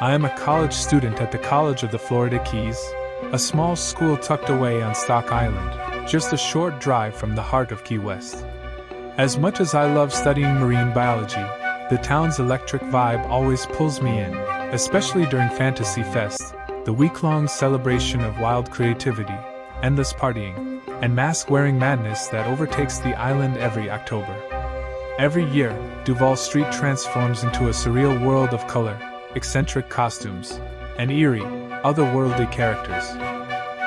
I am a college student at the College of the Florida Keys, a small school tucked away on Stock Island, just a short drive from the heart of Key West. As much as I love studying marine biology, the town's electric vibe always pulls me in, especially during Fantasy Fest, the week-long celebration of wild creativity, endless partying, and mask-wearing madness that overtakes the island every October. Every year, Duval Street transforms into a surreal world of color, eccentric costumes, and eerie, otherworldly characters.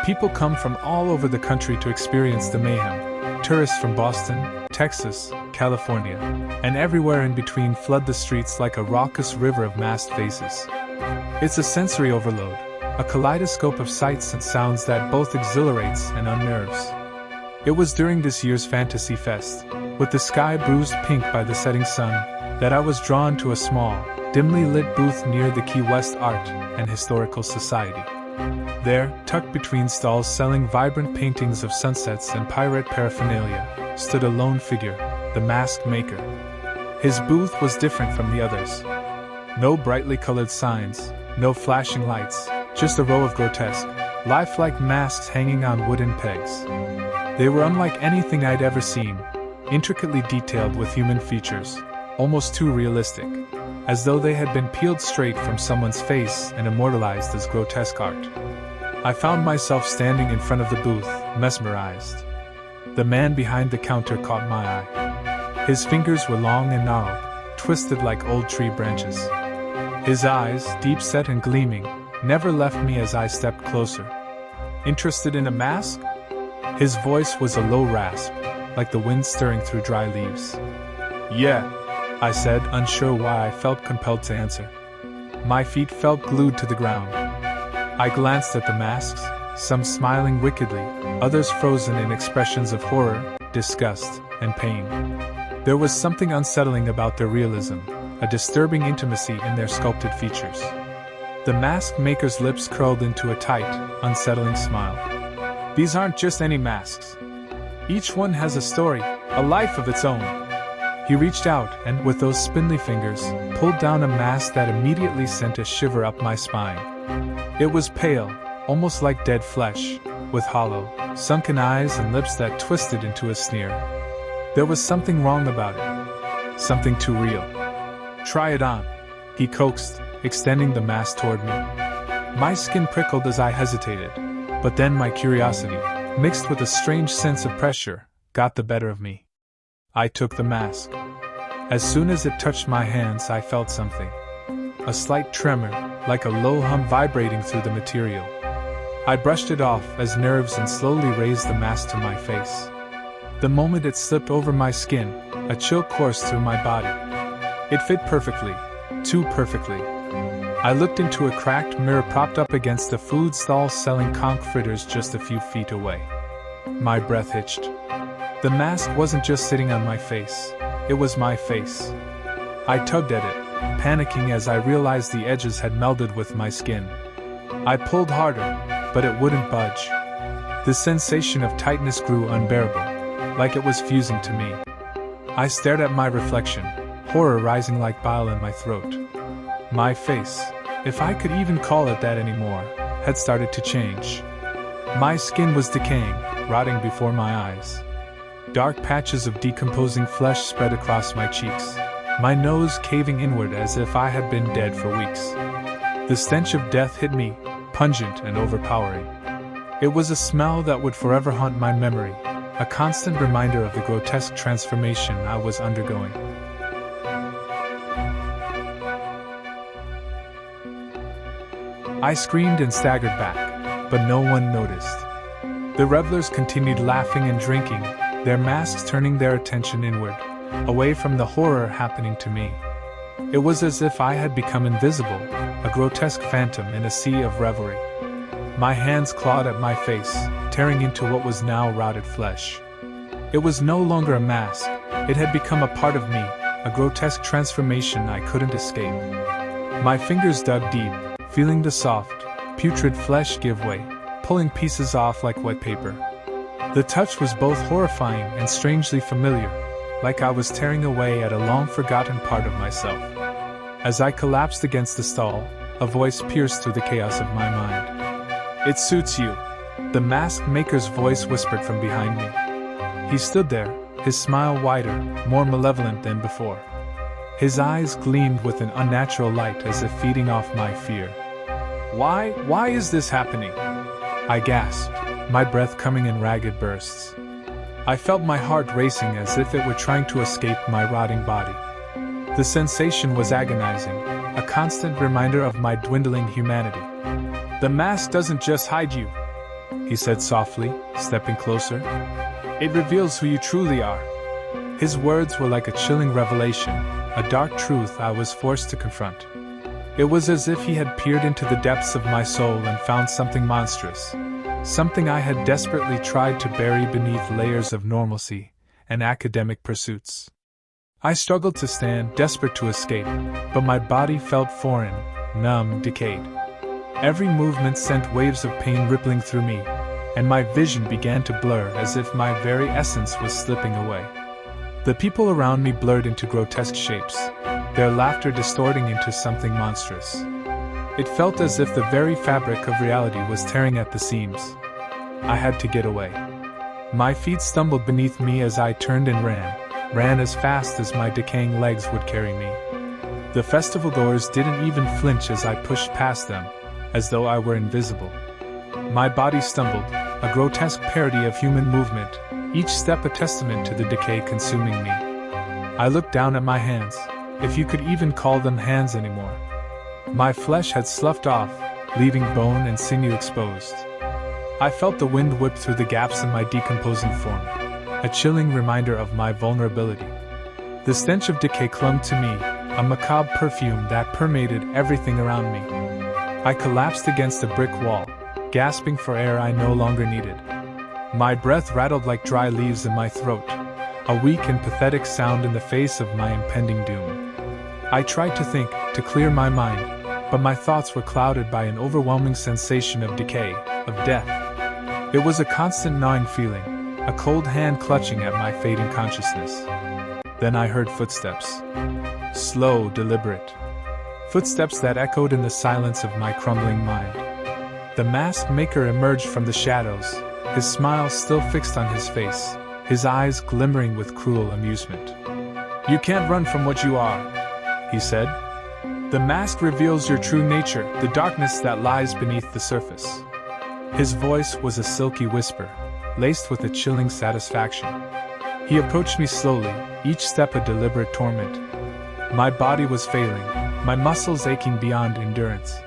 People come from all over the country to experience the mayhem. Tourists from Boston, Texas, California, and everywhere in between flood the streets like a raucous river of masked faces. It's a sensory overload, a kaleidoscope of sights and sounds that both exhilarates and unnerves. It was during this year's Fantasy Fest, with the sky bruised pink by the setting sun, that I was drawn to a small, dimly lit booth near the Key West Art and Historical Society. There, tucked between stalls selling vibrant paintings of sunsets and pirate paraphernalia, stood a lone figure, the mask maker. His booth was different from the others. No brightly colored signs, no flashing lights, just a row of grotesque, lifelike masks hanging on wooden pegs. They were unlike anything I'd ever seen, intricately detailed with human features, almost too realistic, as though they had been peeled straight from someone's face and immortalized as grotesque art. I found myself standing in front of the booth, mesmerized. The man behind the counter caught my eye. His fingers were long and gnarled, twisted like old tree branches. His eyes, deep-set and gleaming, never left me as I stepped closer. Interested in a mask? His voice was a low rasp, like the wind stirring through dry leaves. Yeah, I said, unsure why I felt compelled to answer. My feet felt glued to the ground. I glanced at the masks, some smiling wickedly, others frozen in expressions of horror, disgust, and pain. There was something unsettling about their realism, a disturbing intimacy in their sculpted features. The mask maker's lips curled into a tight, unsettling smile. These aren't just any masks. Each one has a story, a life of its own. He reached out and, with those spindly fingers, pulled down a mask that immediately sent a shiver up my spine. It was pale, almost like dead flesh, with hollow, sunken eyes and lips that twisted into a sneer. There was something wrong about it. Something too real. Try it on, he coaxed, extending the mask toward me. My skin prickled as I hesitated, but then my curiosity, mixed with a strange sense of pressure, got the better of me. I took the mask. As soon as it touched my hands, I felt something. A slight tremor, like a low hum vibrating through the material. I brushed it off as nerves and slowly raised the mask to my face. The moment it slipped over my skin, a chill coursed through my body. It fit perfectly, too perfectly. I looked into a cracked mirror propped up against a food stall selling conch fritters just a few feet away. My breath hitched. The mask wasn't just sitting on my face, it was my face. I tugged at it, panicking as I realized the edges had melded with my skin. I pulled harder, but it wouldn't budge. The sensation of tightness grew unbearable, like it was fusing to me. I stared at my reflection, horror rising like bile in my throat. My face, if I could even call it that anymore, had started to change. My skin was decaying, rotting before my eyes. Dark patches of decomposing flesh spread across my cheeks, my nose caving inward as if I had been dead for weeks. The stench of death hit me, pungent and overpowering. It was a smell that would forever haunt my memory, a constant reminder of the grotesque transformation I was undergoing. I screamed and staggered back, but no one noticed. The revelers continued laughing and drinking, their masks turning their attention inward, away from the horror happening to me. It was as if I had become invisible, a grotesque phantom in a sea of revelry. My hands clawed at my face, tearing into what was now rotted flesh. It was no longer a mask, it had become a part of me, a grotesque transformation I couldn't escape. My fingers dug deep, feeling the soft, putrid flesh give way, pulling pieces off like wet paper. The touch was both horrifying and strangely familiar, like I was tearing away at a long-forgotten part of myself. As I collapsed against the stall, a voice pierced through the chaos of my mind. "It suits you," the mask maker's voice whispered from behind me. He stood there, his smile wider, more malevolent than before. His eyes gleamed with an unnatural light as if feeding off my fear. Why is this happening?" I gasped, my breath coming in ragged bursts. I felt my heart racing as if it were trying to escape my rotting body. The sensation was agonizing, a constant reminder of my dwindling humanity. "The mask doesn't just hide you," he said softly, stepping closer. "It reveals who you truly are." His words were like a chilling revelation, a dark truth I was forced to confront. It was as if he had peered into the depths of my soul and found something monstrous, something I had desperately tried to bury beneath layers of normalcy and academic pursuits. I struggled to stand, desperate to escape, but my body felt foreign, numb, decayed. Every movement sent waves of pain rippling through me, and my vision began to blur as if my very essence was slipping away. The people around me blurred into grotesque shapes, their laughter distorting into something monstrous. It felt as if the very fabric of reality was tearing at the seams. I had to get away. My feet stumbled beneath me as I turned and ran as fast as my decaying legs would carry me. The festival doors didn't even flinch as I pushed past them, as though I were invisible. My body stumbled, a grotesque parody of human movement, each step a testament to the decay consuming me. I looked down at my hands, if you could even call them hands anymore. My flesh had sloughed off, leaving bone and sinew exposed. I felt the wind whip through the gaps in my decomposing form, a chilling reminder of my vulnerability. The stench of decay clung to me, a macabre perfume that permeated everything around me. I collapsed against a brick wall, gasping for air I no longer needed. My breath rattled like dry leaves in my throat, a weak and pathetic sound in the face of my impending doom. I tried to think, to clear my mind, but my thoughts were clouded by an overwhelming sensation of decay, of death. It was a constant gnawing feeling, a cold hand clutching at my fading consciousness. Then I heard footsteps. Slow, deliberate. Footsteps that echoed in the silence of my crumbling mind. The mask maker emerged from the shadows, his smile still fixed on his face, his eyes glimmering with cruel amusement. "You can't run from what you are," he said. "The mask reveals your true nature, the darkness that lies beneath the surface." His voice was a silky whisper, laced with a chilling satisfaction. He approached me slowly, each step a deliberate torment. My body was failing, my muscles aching beyond endurance.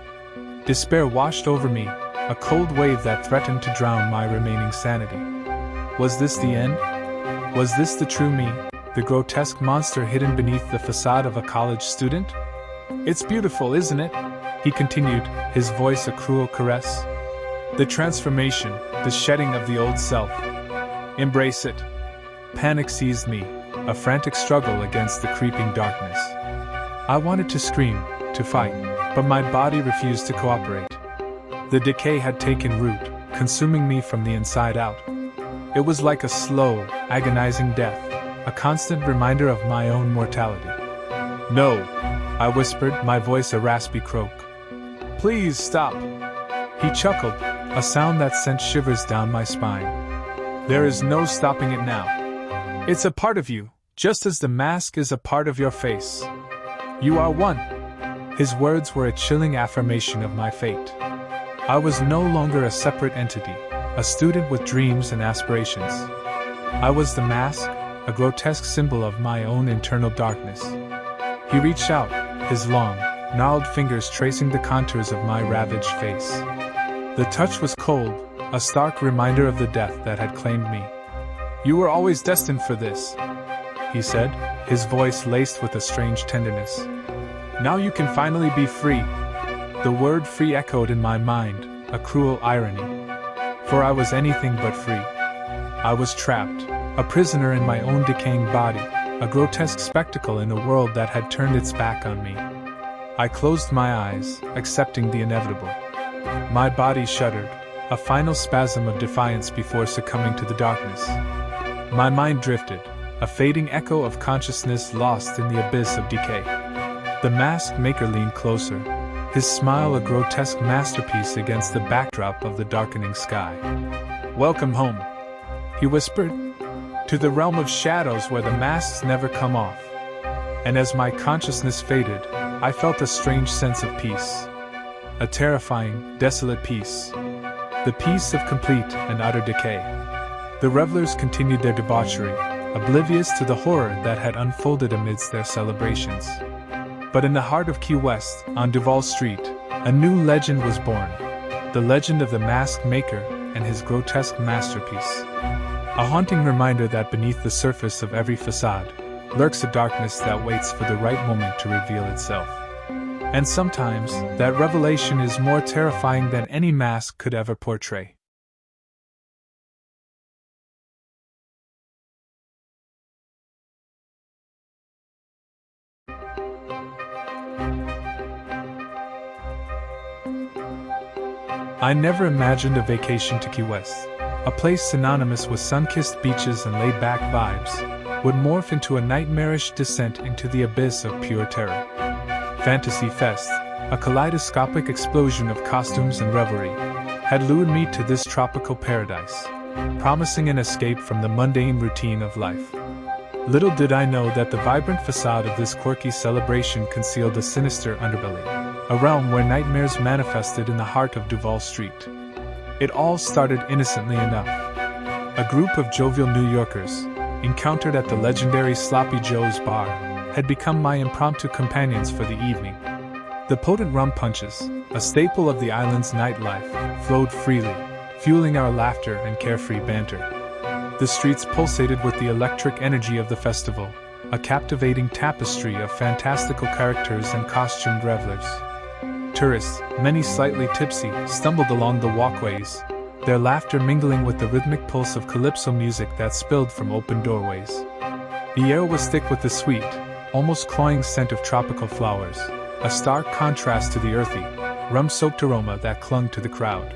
Despair washed over me, a cold wave that threatened to drown my remaining sanity. Was this the end? Was this the true me, the grotesque monster hidden beneath the facade of a college student? "It's beautiful, isn't it?" he continued, his voice a cruel caress. "The transformation, the shedding of the old self. Embrace it." Panic seized me, a frantic struggle against the creeping darkness. I wanted to scream, to fight, but my body refused to cooperate. The decay had taken root, consuming me from the inside out. It was like a slow, agonizing death, a constant reminder of my own mortality. "No," I whispered, my voice a raspy croak. "Please stop." He chuckled, a sound that sent shivers down my spine. "There is no stopping it now. It's a part of you, just as the mask is a part of your face. You are one." His words were a chilling affirmation of my fate. I was no longer a separate entity, a student with dreams and aspirations. I was the mask, a grotesque symbol of my own internal darkness. He reached out, his long, gnarled fingers tracing the contours of my ravaged face. The touch was cold, a stark reminder of the death that had claimed me. "You were always destined for this," he said, his voice laced with a strange tenderness. "Now you can finally be free." The word free echoed in my mind, a cruel irony. For I was anything but free. I was trapped, a prisoner in my own decaying body, a grotesque spectacle in a world that had turned its back on me. I closed my eyes, accepting the inevitable. My body shuddered, a final spasm of defiance before succumbing to the darkness. My mind drifted, a fading echo of consciousness lost in the abyss of decay. The mask maker leaned closer, his smile a grotesque masterpiece against the backdrop of the darkening sky. "Welcome home," he whispered, "to the realm of shadows where the masks never come off." And as my consciousness faded, I felt a strange sense of peace. A terrifying, desolate peace. The peace of complete and utter decay. The revelers continued their debauchery, oblivious to the horror that had unfolded amidst their celebrations. But in the heart of Key West, on Duval Street, a new legend was born. The legend of the mask maker and his grotesque masterpiece. A haunting reminder that beneath the surface of every facade lurks a darkness that waits for the right moment to reveal itself. And sometimes, that revelation is more terrifying than any mask could ever portray. I never imagined a vacation to Key West, a place synonymous with sun-kissed beaches and laid-back vibes, would morph into a nightmarish descent into the abyss of pure terror. Fantasy Fest, a kaleidoscopic explosion of costumes and revelry, had lured me to this tropical paradise, promising an escape from the mundane routine of life. Little did I know that the vibrant facade of this quirky celebration concealed a sinister underbelly, a realm where nightmares manifested in the heart of Duval Street. It all started innocently enough. A group of jovial New Yorkers, encountered at the legendary Sloppy Joe's bar, had become my impromptu companions for the evening. The potent rum punches, a staple of the island's nightlife, flowed freely, fueling our laughter and carefree banter. The streets pulsated with the electric energy of the festival, a captivating tapestry of fantastical characters and costumed revelers. Tourists, many slightly tipsy, stumbled along the walkways, their laughter mingling with the rhythmic pulse of calypso music that spilled from open doorways. The air was thick with the sweet, almost cloying scent of tropical flowers, a stark contrast to the earthy, rum-soaked aroma that clung to the crowd.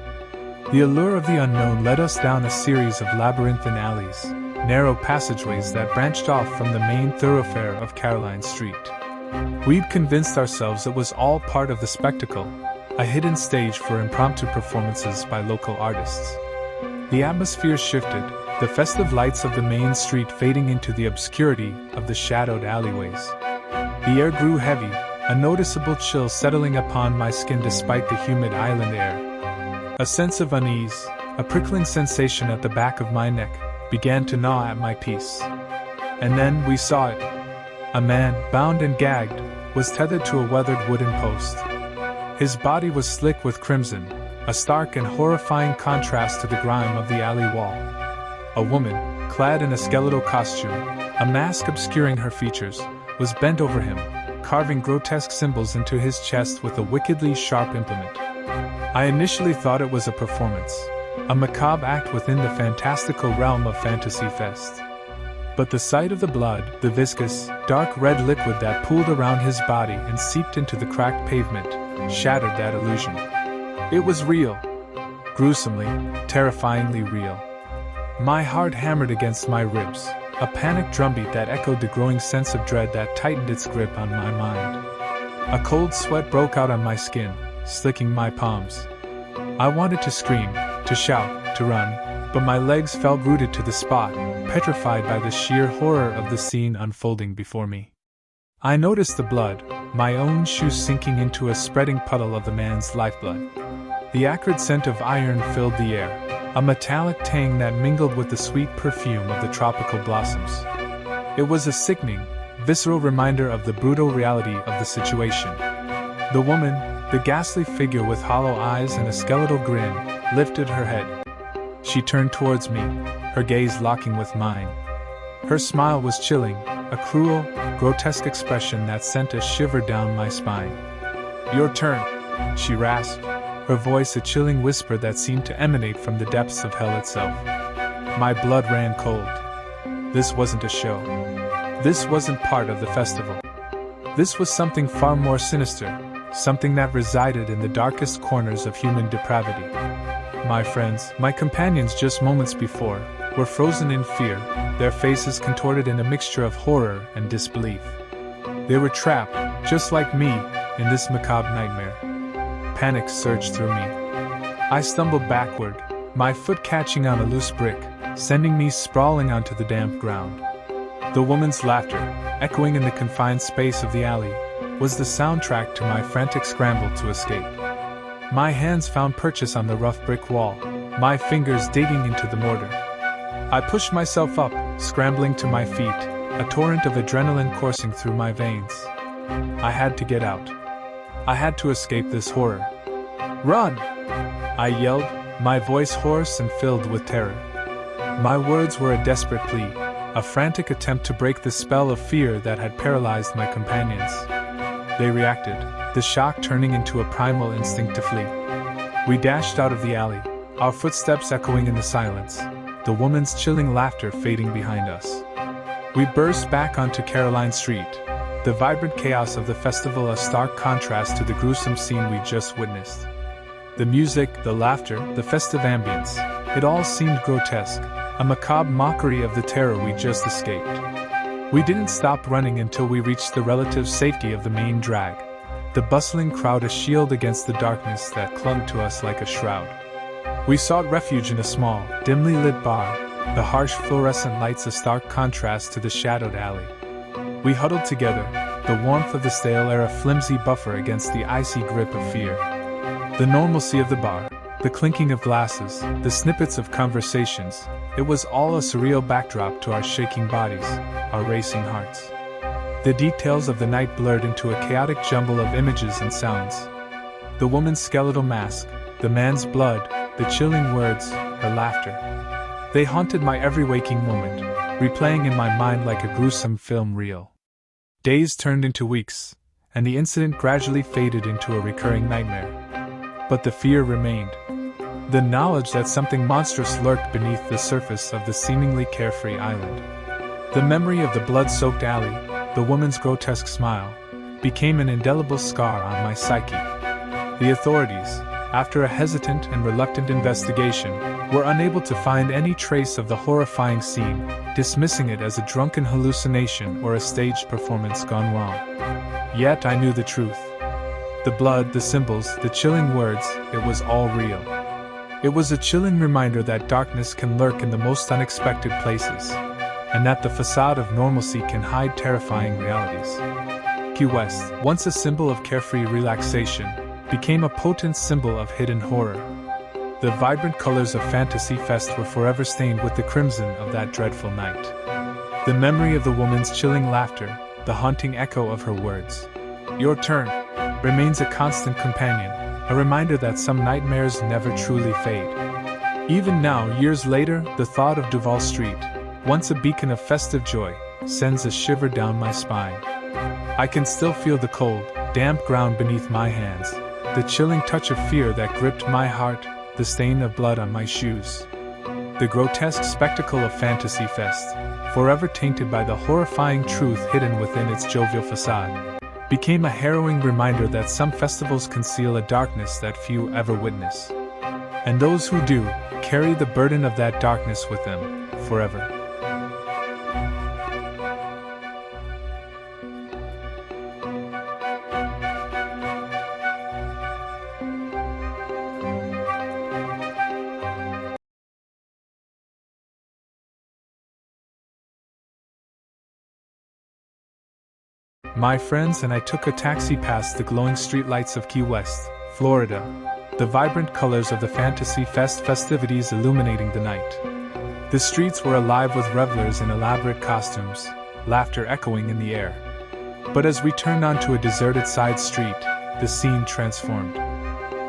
The allure of the unknown led us down a series of labyrinthine alleys, narrow passageways that branched off from the main thoroughfare of Caroline Street. We'd convinced ourselves it was all part of the spectacle, a hidden stage for impromptu performances by local artists. The atmosphere shifted, the festive lights of the main street fading into the obscurity of the shadowed alleyways. The air grew heavy, a noticeable chill settling upon my skin despite the humid island air. A sense of unease, a prickling sensation at the back of my neck, began to gnaw at my peace. And then we saw it. A man, bound and gagged, was tethered to a weathered wooden post. His body was slick with crimson, a stark and horrifying contrast to the grime of the alley wall. A woman, clad in a skeletal costume, a mask obscuring her features, was bent over him, carving grotesque symbols into his chest with a wickedly sharp implement. I initially thought it was a performance, a macabre act within the fantastical realm of Fantasy Fest. But the sight of the blood, the viscous, dark red liquid that pooled around his body and seeped into the cracked pavement, shattered that illusion. It was real. Gruesomely, terrifyingly real. My heart hammered against my ribs, a panic drumbeat that echoed the growing sense of dread that tightened its grip on my mind. A cold sweat broke out on my skin, slicking my palms. I wanted to scream, to shout, to run, but my legs felt rooted to the spot, petrified by the sheer horror of the scene unfolding before me. I noticed the blood, my own shoe sinking into a spreading puddle of the man's lifeblood. The acrid scent of iron filled the air, a metallic tang that mingled with the sweet perfume of the tropical blossoms. It was a sickening, visceral reminder of the brutal reality of the situation. The woman, the ghastly figure with hollow eyes and a skeletal grin, lifted her head. She turned towards me, her gaze locking with mine. Her smile was chilling, a cruel, grotesque expression that sent a shiver down my spine. "Your turn," she rasped, her voice a chilling whisper that seemed to emanate from the depths of hell itself. My blood ran cold. This wasn't a show. This wasn't part of the festival. This was something far more sinister, something that resided in the darkest corners of human depravity. My friends, my companions just moments before, were frozen in fear, their faces contorted in a mixture of horror and disbelief. They were trapped, just like me, in this macabre nightmare. panic surged through me. I stumbled backward, my foot catching on a loose brick, sending me sprawling onto the damp ground. The woman's laughter, echoing in the confined space of the alley, was the soundtrack to my frantic scramble to escape. My hands found purchase on the rough brick wall, my fingers digging into the mortar. I pushed myself up, scrambling to my feet, a torrent of adrenaline coursing through my veins. I had to get out. I had to escape this horror. "Run!" I yelled, my voice hoarse and filled with terror. My words were a desperate plea, a frantic attempt to break the spell of fear that had paralyzed my companions. They reacted, the shock turning into a primal instinct to flee. We dashed out of the alley, our footsteps echoing in the silence, the woman's chilling laughter fading behind us. We burst back onto Caroline Street, the vibrant chaos of the festival a stark contrast to the gruesome scene we just witnessed. The music, the laughter, the festive ambience, it all seemed grotesque, a macabre mockery of the terror we just escaped. We didn't stop running until we reached the relative safety of the main drag, the bustling crowd a shield against the darkness that clung to us like a shroud. We sought refuge in a small, dimly lit bar, the harsh fluorescent lights a stark contrast to the shadowed alley. We huddled together, the warmth of the stale air a flimsy buffer against the icy grip of fear. The normalcy of the bar, the clinking of glasses, the snippets of conversations, it was all a surreal backdrop to our shaking bodies, our racing hearts. The details of the night blurred into a chaotic jumble of images and sounds. The woman's skeletal mask, the man's blood, the chilling words, her laughter. They haunted my every waking moment, replaying in my mind like a gruesome film reel. Days turned into weeks, and the incident gradually faded into a recurring nightmare. But the fear remained. The knowledge that something monstrous lurked beneath the surface of the seemingly carefree island. The memory of the blood-soaked alley, the woman's grotesque smile, became an indelible scar on my psyche. The authorities, after a hesitant and reluctant investigation, were unable to find any trace of the horrifying scene, dismissing it as a drunken hallucination or a staged performance gone wrong. Yet I knew the truth. The blood, the symbols, the chilling words, it was all real. It was a chilling reminder that darkness can lurk in the most unexpected places, and that the facade of normalcy can hide terrifying realities. Key West, once a symbol of carefree relaxation, became a potent symbol of hidden horror. The vibrant colors of Fantasy Fest were forever stained with the crimson of that dreadful night. The memory of the woman's chilling laughter, the haunting echo of her words, "Your turn," remains a constant companion, a reminder that some nightmares never truly fade. Even now, years later, the thought of Duval Street, once a beacon of festive joy, sends a shiver down my spine. I can still feel the cold, damp ground beneath my hands, the chilling touch of fear that gripped my heart, the stain of blood on my shoes. The grotesque spectacle of Fantasy Fest, forever tainted by the horrifying truth hidden within its jovial facade, became a harrowing reminder that some festivals conceal a darkness that few ever witness. And those who do, carry the burden of that darkness with them, forever. My friends and I took a taxi past the glowing streetlights of Key West, Florida, the vibrant colors of the Fantasy Fest festivities illuminating the night. The streets were alive with revelers in elaborate costumes, laughter echoing in the air. But as we turned onto a deserted side street, the scene transformed.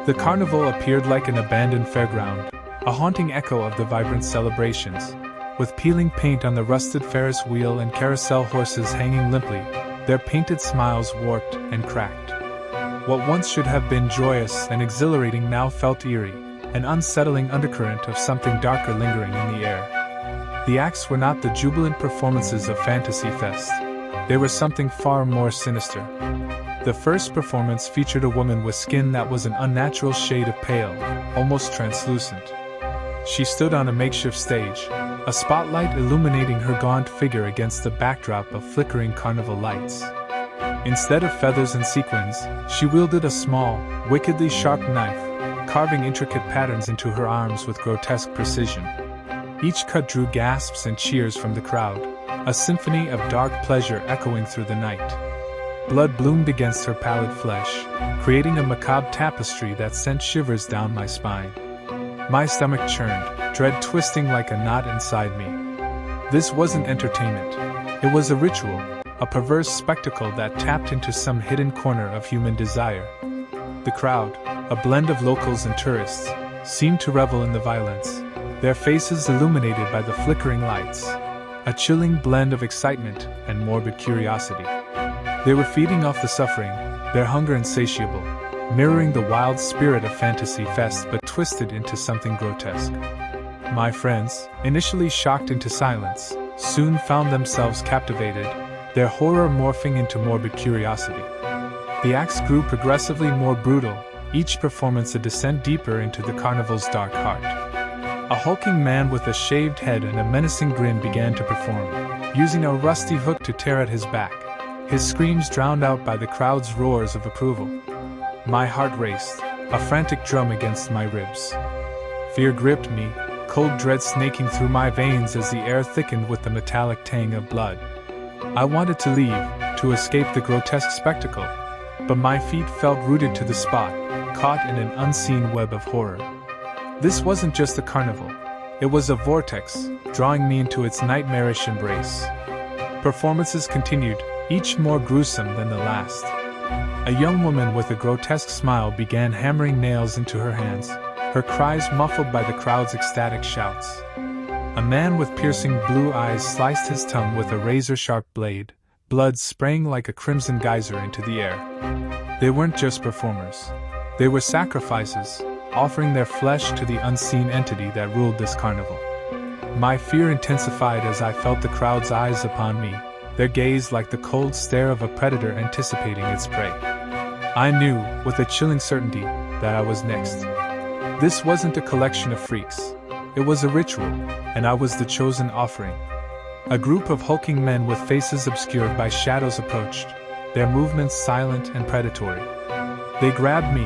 The carnival appeared like an abandoned fairground, a haunting echo of the vibrant celebrations, with peeling paint on the rusted Ferris wheel and carousel horses hanging limply, their painted smiles warped and cracked. What once should have been joyous and exhilarating now felt eerie, an unsettling undercurrent of something darker lingering in the air. The acts were not the jubilant performances of Fantasy Fest. They were something far more sinister. The first performance featured a woman with skin that was an unnatural shade of pale, almost translucent. She stood on a makeshift stage, a spotlight illuminating her gaunt figure against the backdrop of flickering carnival lights. Instead of feathers and sequins, she wielded a small, wickedly sharp knife, carving intricate patterns into her arms with grotesque precision. Each cut drew gasps and cheers from the crowd, a symphony of dark pleasure echoing through the night. Blood bloomed against her pallid flesh, creating a macabre tapestry that sent shivers down my spine. My stomach churned, dread twisting like a knot inside me. This wasn't entertainment. It was a ritual, a perverse spectacle that tapped into some hidden corner of human desire. The crowd, a blend of locals and tourists, seemed to revel in the violence, their faces illuminated by the flickering lights, a chilling blend of excitement and morbid curiosity. They were feeding off the suffering, their hunger insatiable, mirroring the wild spirit of Fantasy Fest but twisted into something grotesque. My friends, initially shocked into silence, soon found themselves captivated, their horror morphing into morbid curiosity. The acts grew progressively more brutal, each performance a descent deeper into the carnival's dark heart. A hulking man with a shaved head and a menacing grin began to perform, using a rusty hook to tear at his back, his screams drowned out by the crowd's roars of approval. My heart raced, a frantic drum against my ribs. Fear gripped me, cold dread snaking through my veins as the air thickened with the metallic tang of blood. I wanted to leave, to escape the grotesque spectacle, but my feet felt rooted to the spot, caught in an unseen web of horror. This wasn't just a carnival. It was a vortex, drawing me into its nightmarish embrace. Performances continued, each more gruesome than the last. A young woman with a grotesque smile began hammering nails into her hands, her cries muffled by the crowd's ecstatic shouts. A man with piercing blue eyes sliced his tongue with a razor-sharp blade, blood spraying like a crimson geyser into the air. They weren't just performers. They were sacrifices, offering their flesh to the unseen entity that ruled this carnival. My fear intensified as I felt the crowd's eyes upon me, their gaze like the cold stare of a predator anticipating its prey. I knew, with a chilling certainty, that I was next. This wasn't a collection of freaks. It was a ritual, and I was the chosen offering. A group of hulking men with faces obscured by shadows approached, their movements silent and predatory. They grabbed me,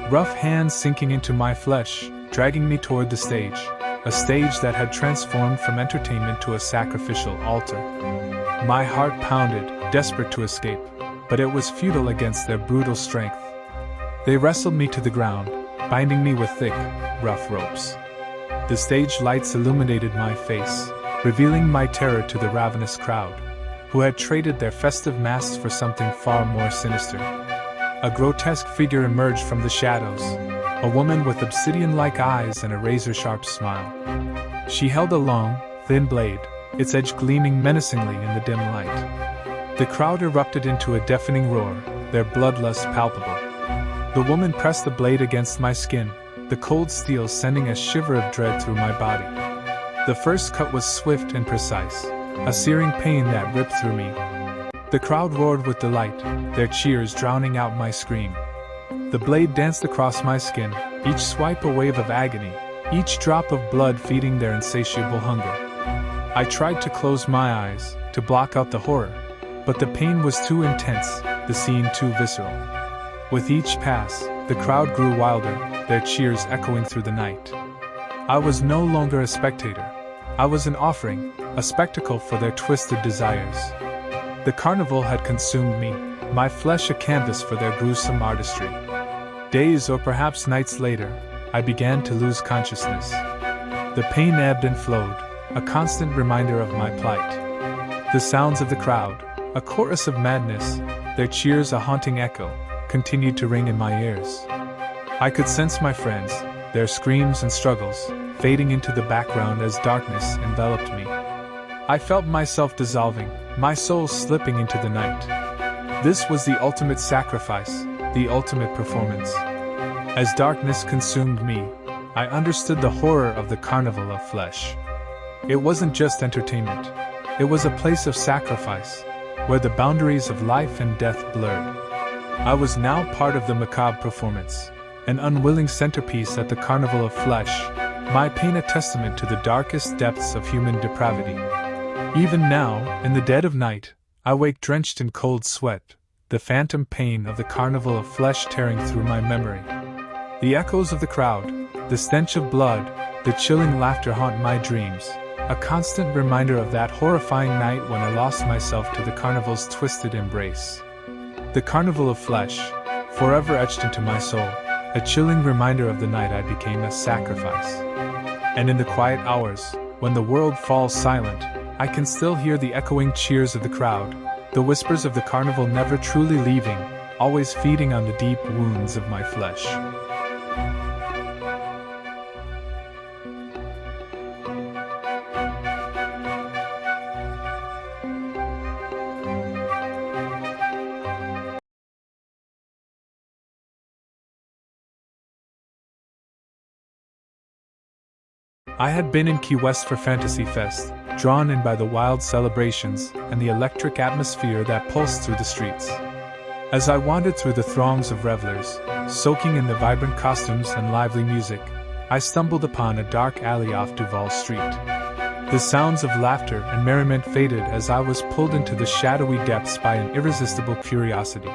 rough hands sinking into my flesh, dragging me toward the stage, a stage that had transformed from entertainment to a sacrificial altar. My heart pounded, desperate to escape, but it was futile against their brutal strength. They wrestled me to the ground, binding me with thick, rough ropes. The stage lights illuminated my face, revealing my terror to the ravenous crowd, who had traded their festive masks for something far more sinister. A grotesque figure emerged from the shadows, a woman with obsidian-like eyes and a razor-sharp smile. She held a long, thin blade, its edge gleaming menacingly in the dim light. The crowd erupted into a deafening roar, their bloodlust palpable. The woman pressed the blade against my skin, the cold steel sending a shiver of dread through my body. The first cut was swift and precise, a searing pain that ripped through me. The crowd roared with delight, their cheers drowning out my scream. The blade danced across my skin, each swipe a wave of agony, each drop of blood feeding their insatiable hunger. I tried to close my eyes, to block out the horror, but the pain was too intense, the scene too visceral. With each pass, the crowd grew wilder, their cheers echoing through the night. I was no longer a spectator. I was an offering, a spectacle for their twisted desires. The carnival had consumed me, my flesh a canvas for their gruesome artistry. Days or perhaps nights later, I began to lose consciousness. The pain ebbed and flowed, a constant reminder of my plight. The sounds of the crowd, a chorus of madness, their cheers a haunting echo, continued to ring in my ears. I could sense my friends, their screams and struggles, fading into the background as darkness enveloped me. I felt myself dissolving, my soul slipping into the night. This was the ultimate sacrifice, the ultimate performance. As darkness consumed me, I understood the horror of the carnival of flesh. It wasn't just entertainment. It was a place of sacrifice, where the boundaries of life and death blurred. I was now part of the macabre performance, an unwilling centerpiece at the carnival of flesh, my pain a testament to the darkest depths of human depravity. Even now, in the dead of night, I wake drenched in cold sweat, the phantom pain of the carnival of flesh tearing through my memory. The echoes of the crowd, the stench of blood, the chilling laughter haunt my dreams, a constant reminder of that horrifying night when I lost myself to the carnival's twisted embrace. The carnival of flesh, forever etched into my soul, a chilling reminder of the night I became a sacrifice. And in the quiet hours, when the world falls silent, I can still hear the echoing cheers of the crowd, the whispers of the carnival never truly leaving, always feeding on the deep wounds of my flesh. I had been in Key West for Fantasy Fest, drawn in by the wild celebrations and the electric atmosphere that pulsed through the streets. As I wandered through the throngs of revelers, soaking in the vibrant costumes and lively music, I stumbled upon a dark alley off Duval Street. The sounds of laughter and merriment faded as I was pulled into the shadowy depths by an irresistible curiosity.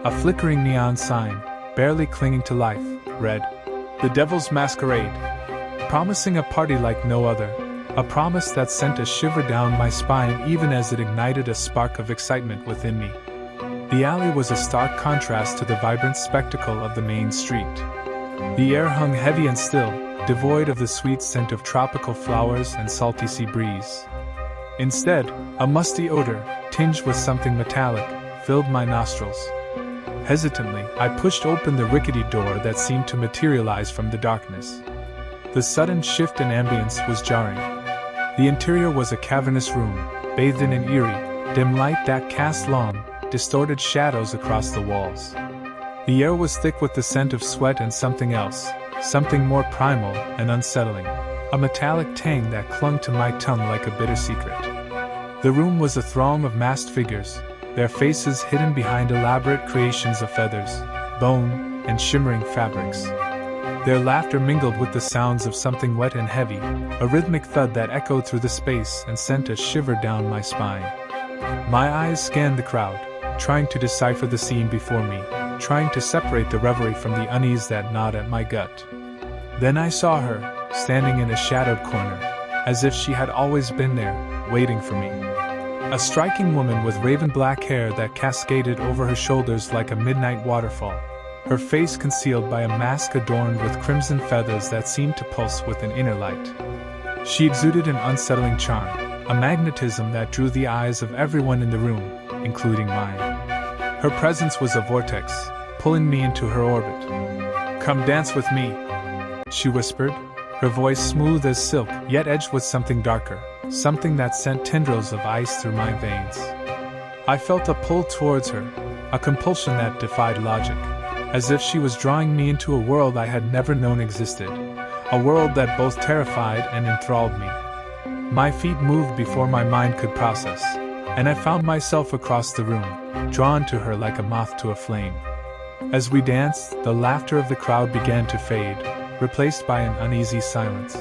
A flickering neon sign, barely clinging to life, read, "The Devil's Masquerade," promising a party like no other, a promise that sent a shiver down my spine even as it ignited a spark of excitement within me. The alley was a stark contrast to the vibrant spectacle of the main street. The air hung heavy and still, devoid of the sweet scent of tropical flowers and salty sea breeze. Instead, a musty odor, tinged with something metallic, filled my nostrils. Hesitantly, I pushed open the rickety door that seemed to materialize from the darkness. The sudden shift in ambience was jarring. The interior was a cavernous room, bathed in an eerie, dim light that cast long, distorted shadows across the walls. The air was thick with the scent of sweat and something else, something more primal and unsettling, a metallic tang that clung to my tongue like a bitter secret. The room was a throng of masked figures, their faces hidden behind elaborate creations of feathers, bone, and shimmering fabrics. Their laughter mingled with the sounds of something wet and heavy, a rhythmic thud that echoed through the space and sent a shiver down my spine. My eyes scanned the crowd, trying to decipher the scene before me, trying to separate the revelry from the unease that gnawed at my gut. Then I saw her, standing in a shadowed corner, as if she had always been there, waiting for me. A striking woman with raven black hair that cascaded over her shoulders like a midnight waterfall, her face concealed by a mask adorned with crimson feathers that seemed to pulse with an inner light. She exuded an unsettling charm, a magnetism that drew the eyes of everyone in the room, including mine. Her presence was a vortex, pulling me into her orbit. "Come dance with me," she whispered, her voice smooth as silk yet edged with something darker, something that sent tendrils of ice through my veins. I felt a pull towards her, a compulsion that defied logic, as if she was drawing me into a world I had never known existed, a world that both terrified and enthralled me. My feet moved before my mind could process, and I found myself across the room, drawn to her like a moth to a flame. As we danced, the laughter of the crowd began to fade, replaced by an uneasy silence.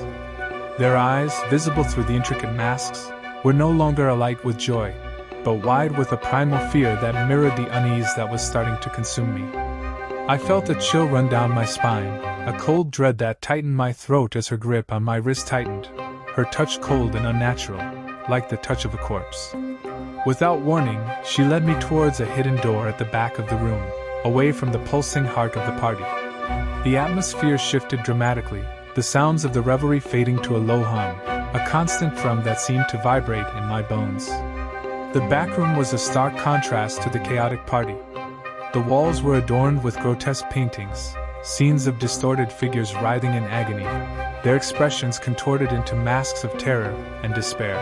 Their eyes, visible through the intricate masks, were no longer alight with joy, but wide with a primal fear that mirrored the unease that was starting to consume me. I felt a chill run down my spine, a cold dread that tightened my throat as her grip on my wrist tightened, her touch cold and unnatural, like the touch of a corpse. Without warning, she led me towards a hidden door at the back of the room, away from the pulsing heart of the party. The atmosphere shifted dramatically, the sounds of the revelry fading to a low hum, a constant thrum that seemed to vibrate in my bones. The back room was a stark contrast to the chaotic party. The walls were adorned with grotesque paintings, scenes of distorted figures writhing in agony, their expressions contorted into masks of terror and despair.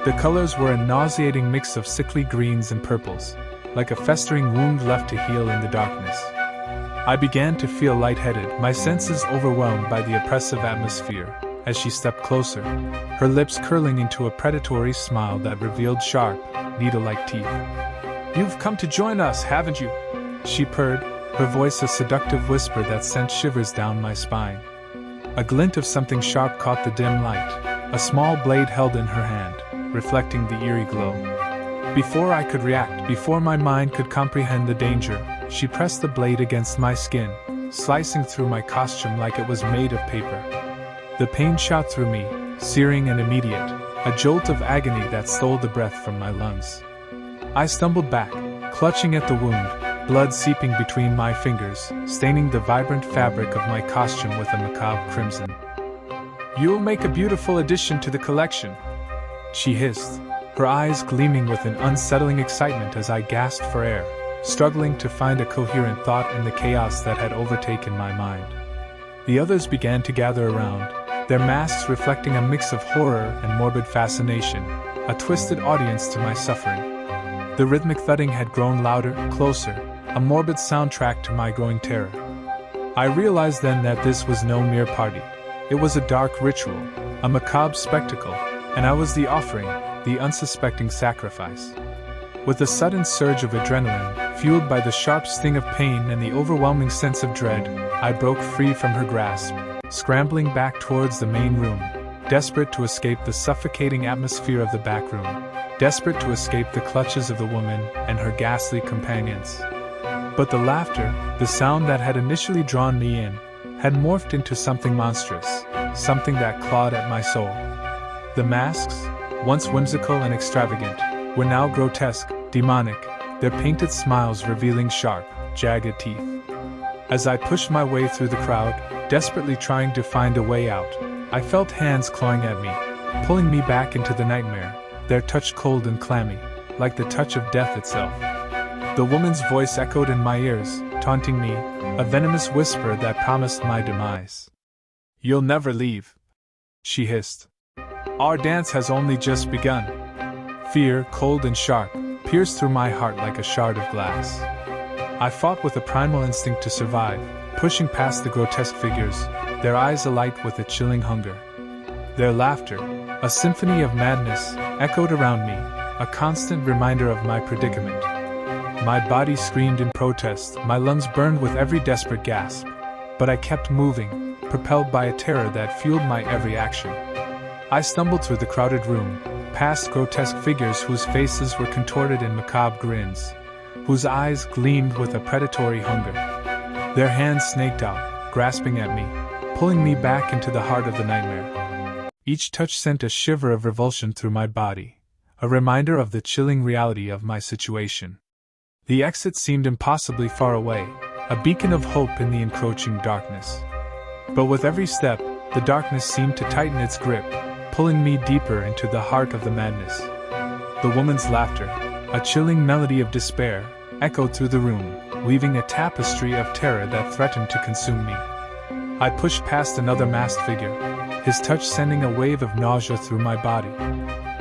The colors were a nauseating mix of sickly greens and purples, like a festering wound left to heal in the darkness. I began to feel lightheaded, my senses overwhelmed by the oppressive atmosphere, as she stepped closer, her lips curling into a predatory smile that revealed sharp, needle-like teeth. "You've come to join us, haven't you?" she purred, her voice a seductive whisper that sent shivers down my spine. A glint of something sharp caught the dim light, a small blade held in her hand, reflecting the eerie glow. Before I could react, before my mind could comprehend the danger, she pressed the blade against my skin, slicing through my costume like it was made of paper. The pain shot through me, searing and immediate, a jolt of agony that stole the breath from my lungs. I stumbled back, clutching at the wound, blood seeping between my fingers, staining the vibrant fabric of my costume with a macabre crimson. "You'll make a beautiful addition to the collection," she hissed, her eyes gleaming with an unsettling excitement as I gasped for air, struggling to find a coherent thought in the chaos that had overtaken my mind. The others began to gather around, their masks reflecting a mix of horror and morbid fascination, a twisted audience to my suffering. The rhythmic thudding had grown louder, closer, a morbid soundtrack to my growing terror. I realized then that this was no mere party. It was a dark ritual, a macabre spectacle, and I was the offering, the unsuspecting sacrifice. With a sudden surge of adrenaline, fueled by the sharp sting of pain and the overwhelming sense of dread, I broke free from her grasp, scrambling back towards the main room, desperate to escape the suffocating atmosphere of the back room, desperate to escape the clutches of the woman and her ghastly companions. But the laughter, the sound that had initially drawn me in, had morphed into something monstrous, something that clawed at my soul. The masks, once whimsical and extravagant, were now grotesque, demonic, their painted smiles revealing sharp, jagged teeth. As I pushed my way through the crowd, desperately trying to find a way out, I felt hands clawing at me, pulling me back into the nightmare, their touch cold and clammy, like the touch of death itself. The woman's voice echoed in my ears, taunting me, a venomous whisper that promised my demise. "You'll never leave," she hissed. "Our dance has only just begun." Fear, cold and sharp, pierced through my heart like a shard of glass. I fought with a primal instinct to survive, pushing past the grotesque figures, their eyes alight with a chilling hunger. Their laughter, a symphony of madness, echoed around me, a constant reminder of my predicament. My body screamed in protest, my lungs burned with every desperate gasp, but I kept moving, propelled by a terror that fueled my every action. I stumbled through the crowded room, past grotesque figures whose faces were contorted in macabre grins, whose eyes gleamed with a predatory hunger. Their hands snaked out, grasping at me, pulling me back into the heart of the nightmare. Each touch sent a shiver of revulsion through my body, a reminder of the chilling reality of my situation. The exit seemed impossibly far away, a beacon of hope in the encroaching darkness. But with every step, the darkness seemed to tighten its grip, pulling me deeper into the heart of the madness. The woman's laughter, a chilling melody of despair, echoed through the room, weaving a tapestry of terror that threatened to consume me. I pushed past another masked figure, his touch sending a wave of nausea through my body.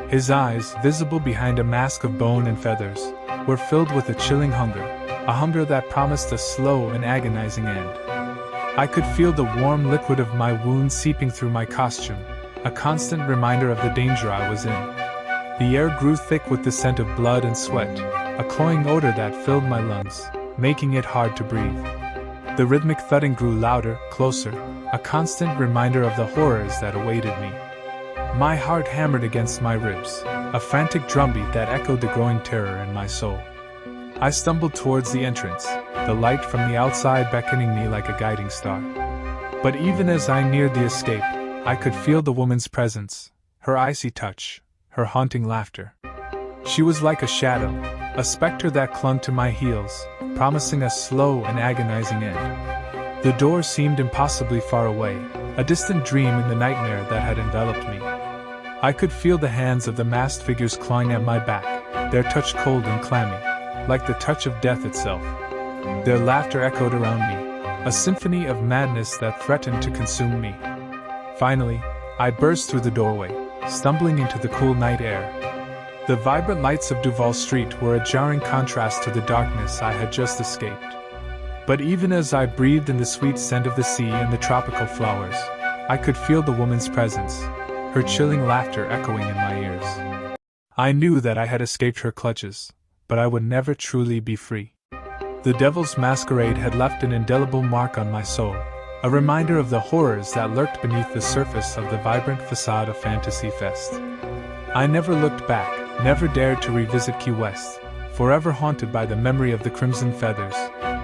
His eyes, visible behind a mask of bone and feathers, were filled with a chilling hunger, a hunger that promised a slow and agonizing end. I could feel the warm liquid of my wound seeping through my costume, a constant reminder of the danger I was in. The air grew thick with the scent of blood and sweat, a cloying odor that filled my lungs, making it hard to breathe. The rhythmic thudding grew louder, closer, a constant reminder of the horrors that awaited me. My heart hammered against my ribs, a frantic drumbeat that echoed the growing terror in my soul. I stumbled towards the entrance, the light from the outside beckoning me like a guiding star. But even as I neared the escape, I could feel the woman's presence, her icy touch, her haunting laughter. She was like a shadow, a specter that clung to my heels, promising a slow and agonizing end. The door seemed impossibly far away, a distant dream in the nightmare that had enveloped me. I could feel the hands of the masked figures clawing at my back, their touch cold and clammy, like the touch of death itself. Their laughter echoed around me, a symphony of madness that threatened to consume me. Finally, I burst through the doorway, stumbling into the cool night air. The vibrant lights of Duval Street were a jarring contrast to the darkness I had just escaped. But even as I breathed in the sweet scent of the sea and the tropical flowers, I could feel the woman's presence, her chilling laughter echoing in my ears. I knew that I had escaped her clutches, but I would never truly be free. The devil's masquerade had left an indelible mark on my soul, a reminder of the horrors that lurked beneath the surface of the vibrant facade of Fantasy Fest. I never looked back, never dared to revisit Key West, forever haunted by the memory of the crimson feathers,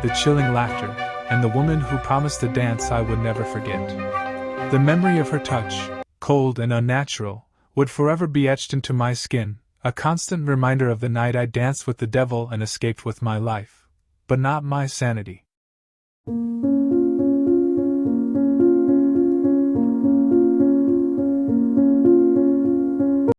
the chilling laughter, and the woman who promised a dance I would never forget. The memory of her touch, cold and unnatural, would forever be etched into my skin, a constant reminder of the night I danced with the devil and escaped with my life, but not my sanity.